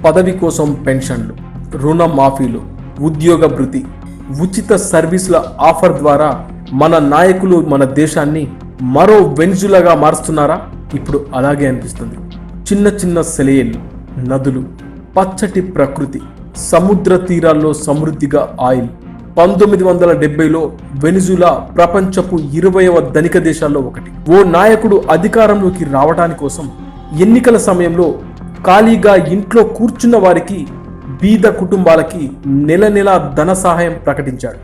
పదవి కోసం పెన్షన్లు, రుణ మాఫీలు, ఉద్యోగ భృతి, ఉచిత సర్వీసుల ఆఫర్ ద్వారా మన నాయకులు మన దేశాన్ని మరో వెనిజులాగా మారుస్తున్నారా? ఇప్పుడు అలాగే అనిపిస్తుంది. చిన్న చిన్న సెలయేళ్ళు, నదులు, పచ్చటి ప్రకృతి, సముద్ర తీరాల్లో సమృద్ధిగా ఆయిల్. 1970లో వెనిజులా ప్రపంచపు 20వ ధనిక దేశాల్లో ఒకటి. ఓ నాయకుడు అధికారంలోకి రావడానికి కోసం ఎన్నికల సమయంలో ఖాళీగా ఇంట్లో కూర్చున్న వారికి, బీద కుటుంబాలకి నెల నెల ధన సహాయం ప్రకటించాడు.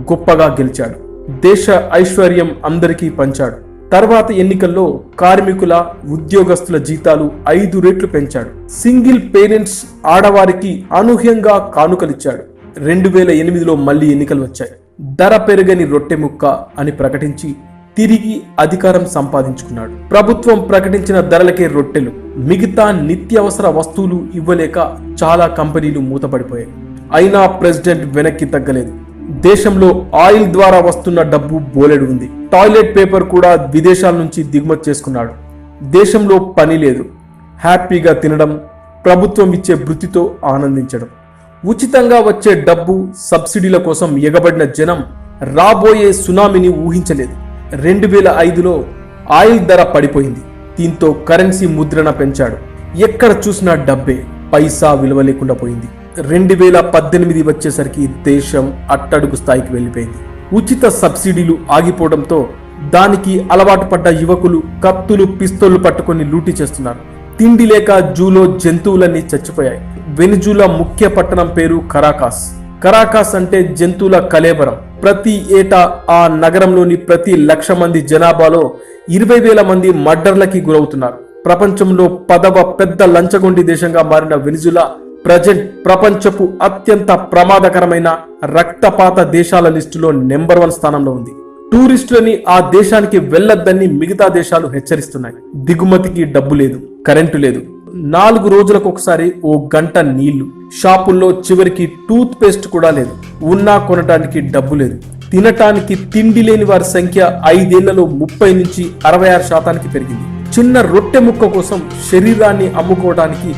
గొప్పగా గెలిచాడు. దేశ ఐశ్వర్యం అందరికీ పంచాడు. తర్వాత ఎన్నికల్లో కార్మికుల, ఉద్యోగస్తుల జీతాలు 5 రెట్లు పెంచాడు. సింగిల్ పేరెంట్స్ ఆడవారికి అనూహ్యంగా కానుకలిచ్చాడు. 2008లో మళ్లీ ఎన్నికలు వచ్చాయి. ధర పెరగని రొట్టె ముక్క అని ప్రకటించి తిరిగి అధికారం సంపాదించుకున్నాడు. ప్రభుత్వం ప్రకటించిన ధరలకే రొట్టెలు, మిగతా నిత్యావసర వస్తువులు ఇవ్వలేక చాలా కంపెనీలు మూతపడిపోయాయి. అయినా ప్రెసిడెంట్ వెనక్కి తగ్గలేదు. దేశంలో ఆయిల్ ద్వారా వస్తున్న డబ్బు బోలెడు ఉంది. టాయిలెట్ పేపర్ కూడా విదేశాల నుంచి దిగుమతి చేసుకున్నాడు. దేశంలో పని లేదు. హ్యాపీగా తినడం, ప్రభుత్వం ఇచ్చే భృతితో ఆనందించడం. ఉచితంగా వచ్చే డబ్బు, సబ్సిడీల కోసం ఎగబడిన జనం రాబోయే సునామీని ఊహించలేదు. 2005లో ఆయిల్ ధర పడిపోయింది. దీంతో కరెన్సీ ముద్రణ పెంచాడు. ఎక్కడ చూసినా డబ్బే, పైసా విలువ లేకుండా పోయింది. 2018 వచ్చేసరికి దేశం అట్టడుగు స్థాయికి వెళ్ళిపోయింది. ఉచిత సబ్సిడీలు ఆగిపోవడంతో దానికి అలవాటు పడ్డ యువకులు కత్తులు, పిస్తోళ్లు పట్టుకొని లూటీ చేస్తున్నారు. తిండి లేక జూలో జంతువులన్నీ చచ్చిపోయాయి. వెనిజులా ముఖ్య పట్టణం పేరు కరాకాస్. కరాకాస్ అంటే జంతువుల కలేబరం. ప్రతి ఏటా ఆ నగరంలోని ప్రతి 1,00,000 మంది జనాభాలో 20,000 మంది మర్డర్లకి గురవుతున్నారు. ప్రపంచంలో 10వ పెద్ద లంచగొండి దేశంగా మారిన వెనిజులా ప్రజెంట్ ప్రపంచపు అత్యంత ప్రమాదకరమైన రక్తపాత దేశాల లిస్టులో నెంబర్ 1 స్థానంలో ఉంది. టూరిస్టులని ఆ దేశానికి వెళ్లొద్దని మిగతా దేశాలు హెచ్చరిస్తున్నాయి. దిగుమతికి డబ్బు లేదు, కరెంటు లేదు. 4 రోజులకు ఒకసారి ఓ గంట నీళ్లు. షాపుల్లో చివరికి టూత్ పేస్ట్ కూడా లేదు. ఉన్నా కొనటానికి డబ్బు లేదు. తినటానికి తిండి లేని వారి సంఖ్య 5 ఏళ్లలో 30 నుంచి 66% పెరిగింది. చిన్న రొట్టె ముక్క కోసం శరీరాన్ని అమ్ముకోవడానికి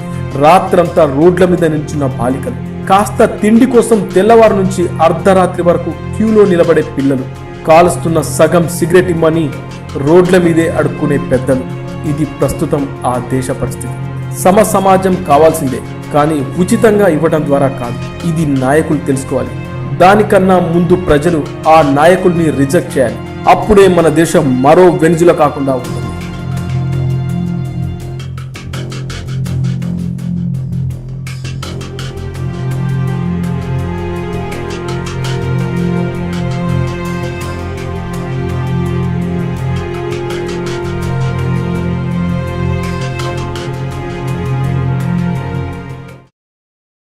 రాత్రంతా రోడ్ల మీద నిల్చున్న బాలికలు, కాస్త తిండి కోసం తెల్లవారు నుంచి అర్ధరాత్రి వరకు క్యూలో నిలబడే పిల్లలు, కాలుస్తున్న సగం సిగరెట్ ఇమ్మని రోడ్ల మీదే అడుక్కునే పెద్దలు. ఇది ప్రస్తుతం ఆ దేశ పరిస్థితి. సమాజం కావాల్సిందే, కానీ ఉచితంగా ఇవ్వడం ద్వారా కాదు. ఇది నాయకులు తెలుసుకోవాలి. దానికన్నా ముందు ప్రజలు ఆ నాయకుల్ని రిజెక్ట్ చేయాలి. అప్పుడే మన దేశం మరో వెనిజులా కాకుండా ఉంటుంది.